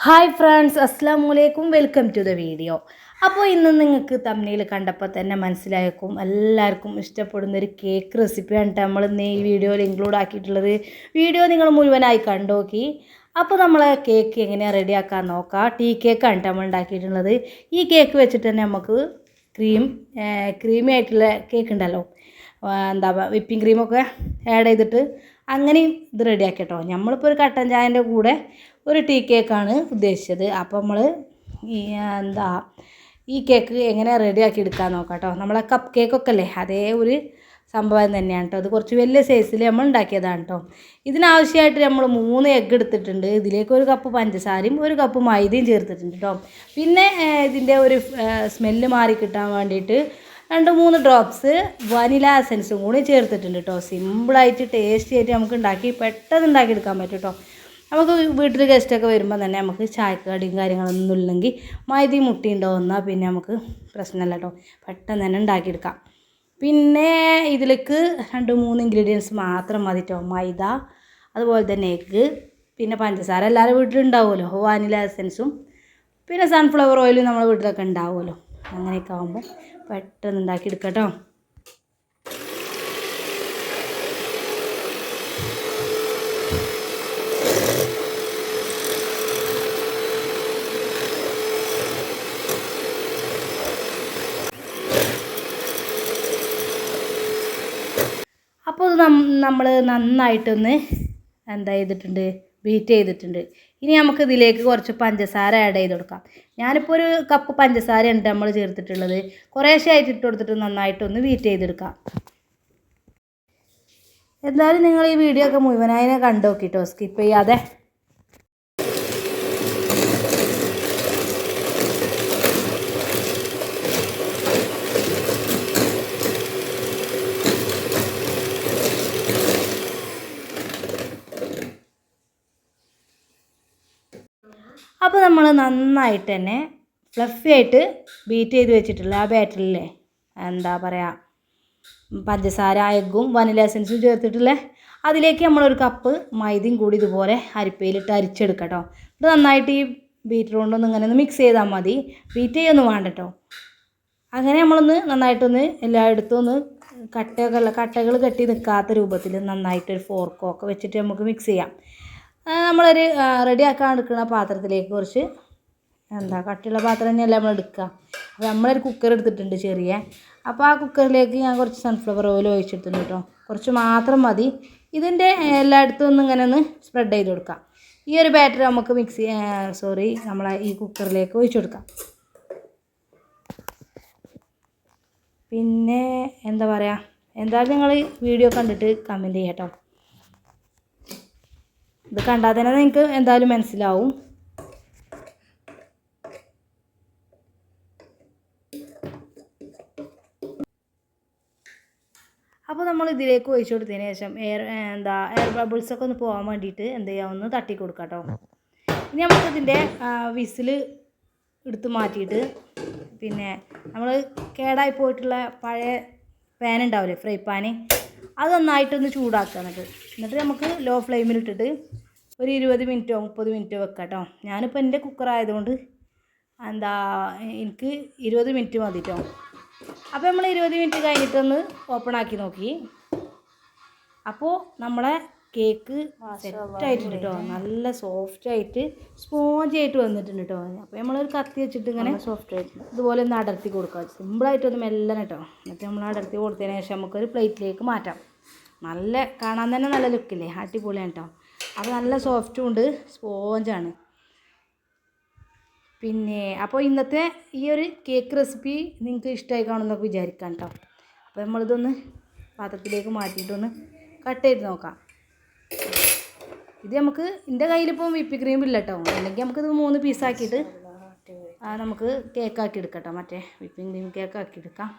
Hi friends, അസ്സലാമു welcome to the video. അപ്പോൾ ഇന്ന് നിങ്ങൾക്ക് തമ്മിൽ കണ്ടപ്പോൾ തന്നെ മനസ്സിലായേക്കും എല്ലാവർക്കും ഇഷ്ടപ്പെടുന്നൊരു കേക്ക് റെസിപ്പിയാണ് നമ്മൾ ഇന്ന് ഈ വീഡിയോയിൽ ഇൻക്ലൂഡ് ആക്കിയിട്ടുള്ളത്. വീഡിയോ നിങ്ങൾ മുഴുവനായി കണ്ടോക്കി. അപ്പോൾ നമ്മൾ കേക്ക് എങ്ങനെയാണ് റെഡിയാക്കാൻ നോക്കാം. ടീ കേക്കാണ് നമ്മൾ ഉണ്ടാക്കിയിട്ടുള്ളത്. ഈ കേക്ക് വെച്ചിട്ട് തന്നെ നമുക്ക് ക്രീമി ആയിട്ടുള്ള കേക്ക് ഉണ്ടല്ലോ, എന്താ വിപ്പിംഗ് ക്രീമൊക്കെ ആഡ് ചെയ്തിട്ട് അങ്ങനെയും ഇത് റെഡിയാക്കി കേട്ടോ. നമ്മളിപ്പോൾ ഒരു കട്ടൻ ചായൻ്റെ കൂടെ ഒരു ടീ കേക്കാണ് ഉദ്ദേശിച്ചത്. അപ്പോൾ നമ്മൾ ഈ ഈ കേക്ക് എങ്ങനെ റെഡിയാക്കി എടുക്കാൻ നോക്കാം കേട്ടോ. നമ്മളെ കപ്പ് കേക്കൊക്കെ അല്ലേ, അതേ ഒരു സംഭവം തന്നെയാണ് കേട്ടോ. അത് കുറച്ച് വലിയ സൈസിൽ നമ്മൾ ഉണ്ടാക്കിയതാണ് കേട്ടോ. ഇതിനാവശ്യമായിട്ട് നമ്മൾ 3 എഗ്ഗ് എടുത്തിട്ടുണ്ട്. ഇതിലേക്ക് 1 കപ്പ് പഞ്ചസാരയും 1 കപ്പ് മൈദയും ചേർത്തിട്ടുണ്ട് കേട്ടോ. പിന്നെ ഇതിൻ്റെ ഒരു സ്മെല്ല് മാറി കിട്ടാൻ വേണ്ടിയിട്ട് 2-3 ഡ്രോപ്സ് വനില എസൻസും കൂടി ചേർത്തിട്ടുണ്ട് കേട്ടോ. സിമ്പിളായിട്ട് ടേസ്റ്റി ആയിട്ട് നമുക്ക് പെട്ടെന്ന് ഉണ്ടാക്കിയെടുക്കാൻ പറ്റും കേട്ടോ. നമുക്ക് വീട്ടിൽ ഗസ്റ്റൊക്കെ വരുമ്പോൾ തന്നെ നമുക്ക് ചായക്കടിയും കാര്യങ്ങളൊന്നും ഇല്ലെങ്കിൽ മൈദയും മുട്ടി ഉണ്ടാവുന്നാൽ പിന്നെ നമുക്ക് പ്രശ്നമല്ല കേട്ടോ, പെട്ടെന്ന് തന്നെ ഉണ്ടാക്കിയെടുക്കാം. പിന്നെ ഇതിലേക്ക് 2-3 ഇൻഗ്രീഡിയൻസ് മാത്രം മതി കേട്ടോ. മൈദ, അതുപോലെ തന്നെ എഗ്ഗ്, പിന്നെ പഞ്ചസാര എല്ലാവരും വീട്ടിലുണ്ടാവുമല്ലോ, വാനില എസൻസും പിന്നെ സൺഫ്ലവർ ഓയിലും നമ്മുടെ വീട്ടിലൊക്കെ ഉണ്ടാവുമല്ലോ. അങ്ങനെയൊക്കെ ആകുമ്പോൾ പെട്ടെന്ന് ഉണ്ടാക്കിയെടുക്കാം കേട്ടോ. അപ്പോൾ ഇത് നമ്മൾ നന്നായിട്ടൊന്ന് ബീറ്റ് ചെയ്തിട്ടുണ്ട്. ഇനി നമുക്ക് ഇതിലേക്ക് കുറച്ച് പഞ്ചസാര ആഡ് ചെയ്ത് കൊടുക്കാം. ഞാനിപ്പോൾ 1 കപ്പ് പഞ്ചസാരയാണ് നമ്മൾ ചേർത്തിട്ടുള്ളത്. കുറേശ്ശെ ആയിട്ട് ഇട്ട് കൊടുത്തിട്ട് നന്നായിട്ടൊന്ന് ബീറ്റ് ചെയ്തെടുക്കാം. എന്തായാലും നിങ്ങൾ ഈ വീഡിയോ ഒക്കെ മുഴുവനായി കണ്ടു നോക്കിട്ടോ, സ്കിപ്പ് ചെയ്യാതെ. അപ്പോൾ നമ്മൾ നന്നായിട്ട് തന്നെ ഫ്ലഫി ആയിട്ട് ബീറ്റ് ചെയ്ത് വെച്ചിട്ടുള്ള ആ ബാറ്ററിലെ പഞ്ചസാര, എഗ്ഗും വനില എസൻസും ചേർത്തിട്ടുള്ള അതിലേക്ക് നമ്മൾ 1 കപ്പ് മൈദയും കൂടി ഇതുപോലെ അരിപ്പയിലിട്ട് അരിച്ചെടുക്കാം കേട്ടോ. ഇത് നന്നായിട്ട് ഈ ബീറ്റർ കൊണ്ടൊന്ന് ഇങ്ങനെ ഒന്ന് മിക്സ് ചെയ്താൽ മതി, ബീറ്റ് ചെയ്യൊന്നും വേണ്ട കേട്ടോ. അങ്ങനെ നമ്മളൊന്ന് നന്നായിട്ടൊന്ന് എല്ലായിടത്തും ഒന്ന് കട്ടകൾ കെട്ടി നിൽക്കാത്ത രൂപത്തിൽ നന്നായിട്ടൊരു ഫോർക്കൊക്കെ വെച്ചിട്ട് നമുക്ക് മിക്സ് ചെയ്യാം. നമ്മളൊരു റെഡിയാക്കാൻ എടുക്കുന്ന പാത്രത്തിലേക്ക് കുറച്ച് കട്ടിയുള്ള പാത്രം തന്നെയല്ല നമ്മൾ എടുക്കുക. അപ്പോൾ നമ്മളൊരു കുക്കർ എടുത്തിട്ടുണ്ട് ചെറിയ. അപ്പോൾ ആ കുക്കറിലേക്ക് ഞാൻ കുറച്ച് സൺഫ്ലവർ ഓയിൽ ഒഴിച്ചെടുത്തിട്ടുണ്ട് കേട്ടോ. കുറച്ച് മാത്രം മതി. ഇതിൻ്റെ എല്ലായിടത്തും ഒന്ന് ഇങ്ങനെ ഒന്ന് സ്പ്രെഡ് ചെയ്ത് കൊടുക്കാം. ഈ ഒരു ബാറ്റർ നമുക്ക് നമ്മളെ ഈ കുക്കറിലേക്ക് ഒഴിച്ചു കൊടുക്കാം. പിന്നെ എന്തായാലും നിങ്ങൾ വീഡിയോ കണ്ടിട്ട് കമൻറ്റ് ചെയ്യാം കേട്ടോ. ഇത് കണ്ടാൽ തന്നെ നിങ്ങൾക്ക് എന്തായാലും മനസ്സിലാവും. അപ്പോൾ നമ്മൾ ഇതിലേക്ക് ഒഴിച്ചു കൊടുത്തതിന് ശേഷം എയർ ബബിൾസൊക്കെ ഒന്ന് പോകാൻ വേണ്ടിയിട്ട് ഒന്ന് തട്ടി കൊടുക്കാം കേട്ടോ. ഇനി നമുക്കിതിൻ്റെ വിസിൽ എടുത്ത് മാറ്റിയിട്ട് പിന്നെ നമ്മൾ കേടായി പോയിട്ടുള്ള പഴയ പാൻ ഉണ്ടാവില്ലേ, ഫ്രൈ പാന്, അത് നന്നായിട്ടൊന്ന് ചൂടാക്കുക. എന്നിട്ട് നമുക്ക് ലോ ഫ്ലെയിമിലിട്ടിട്ട് ഒരു 20 മിനിറ്റോ 30 മിനിറ്റോ വെക്കാം കേട്ടോ. ഞാനിപ്പോൾ എൻ്റെ കുക്കർ ആയതുകൊണ്ട് എനിക്ക് 20 മിനിറ്റ് മതി കേട്ടോ. അപ്പോൾ നമ്മൾ 20 മിനിറ്റ് കഴിഞ്ഞിട്ടൊന്ന് ഓപ്പൺ ആക്കി നോക്കി. അപ്പോൾ നമ്മളെ കേക്ക് സെറ്റായിട്ടുണ്ട് കേട്ടോ. നല്ല സോഫ്റ്റായിട്ട് സ്പോഞ്ചായിട്ട് വന്നിട്ടുണ്ട് കേട്ടോ. അപ്പോൾ നമ്മളൊരു കത്തി വെച്ചിട്ട് ഇങ്ങനെ സോഫ്റ്റായിട്ട് ഇതുപോലെ ഒന്ന് അടർത്തി കൊടുക്കുക. സിമ്പിളായിട്ടൊന്ന് മെല്ലനെ കേട്ടോ. എന്നിട്ട് നമ്മൾ അടർത്തി കൊടുത്തതിന് ശേഷം നമുക്കൊരു പ്ലേറ്റിലേക്ക് മാറ്റാം. കാണാൻ തന്നെ നല്ല ലുക്കില്ലേ, അടിപൊളിയാണ് കേട്ടോ. അപ്പോൾ നല്ല സോഫ്റ്റും ഉണ്ട്, സ്പോഞ്ചാണ്. പിന്നെ അപ്പോൾ ഇന്നത്തെ ഈ ഒരു കേക്ക് റെസിപ്പി നിങ്ങൾക്ക് ഇഷ്ടമായി കാണുമെന്നൊക്കെ വിചാരിക്കാം കേട്ടോ. അപ്പോൾ നമ്മളിതൊന്ന് പാത്രത്തിലേക്ക് മാറ്റിയിട്ടൊന്ന് കട്ട് ചെയ്ത് നോക്കാം. ഇത് എൻ്റെ കയ്യിലിപ്പം വിപ്പിംഗ് ക്രീം ഇല്ല കേട്ടോ. അല്ലെങ്കിൽ നമുക്കിത് 3 പീസാക്കിയിട്ട് നമുക്ക് കേക്കാക്കി എടുക്കാം കേട്ടോ. മറ്റേ വിപ്പിംഗ് ക്രീം കേക്കാക്കി എടുക്കാം.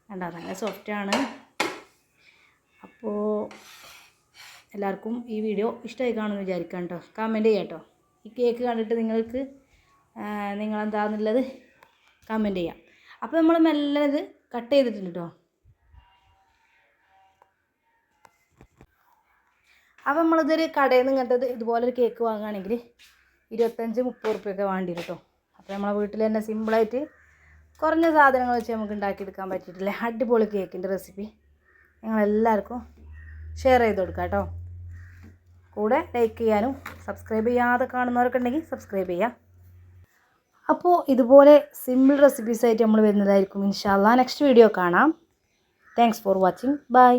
നല്ല സോഫ്റ്റാണ്. അപ്പോൾ എല്ലാവർക്കും ഈ വീഡിയോ ഇഷ്ടമായി കാണുമെന്ന് വിചാരിക്കാം കേട്ടോ. കമൻറ്റ് ചെയ്യാം കേട്ടോ. ഈ കേക്ക് കണ്ടിട്ട് നിങ്ങളെന്താണെന്നുള്ളത് കമൻറ്റ് ചെയ്യാം. അപ്പോൾ നമ്മൾ മെല്ലെ ഇത് കട്ട് ചെയ്തിട്ടുണ്ട് കേട്ടോ. അപ്പോൾ നമ്മളിതൊരു കടയിൽ നിന്ന് ഇങ്ങനത്തെ ഇതുപോലൊരു കേക്ക് വാങ്ങുകയാണെങ്കിൽ 25-30 ഉറുപ്പ്യൊക്കെ വേണ്ടി വരും കേട്ടോ. അപ്പോൾ നമ്മളെ വീട്ടിൽ തന്നെ സിമ്പിളായിട്ട് കുറഞ്ഞ സാധനങ്ങൾ വെച്ച് നമുക്ക് ഉണ്ടാക്കിയെടുക്കാൻ പറ്റിയിട്ടില്ലേ അടിപൊളി കേക്കിൻ്റെ റെസിപ്പി നിങ്ങളെല്ലാവർക്കും ഷെയർ ചെയ്ത് കൊടുക്കാം കേട്ടോ. കൂടെ ലൈക്ക് ചെയ്യാനും സബ്സ്ക്രൈബ് ചെയ്യാതെ കാണുന്നവരൊക്കെ ഉണ്ടെങ്കിൽ സബ്സ്ക്രൈബ് ചെയ്യുക. അപ്പോൾ ഇതുപോലെ സിമ്പിൾ റെസിപ്പീസായിട്ട് നമ്മൾ വരുന്നതായിരിക്കും ഇൻഷാ അല്ലാഹ്. നെക്സ്റ്റ് വീഡിയോ കാണാം. Thanks for watching. ബൈ.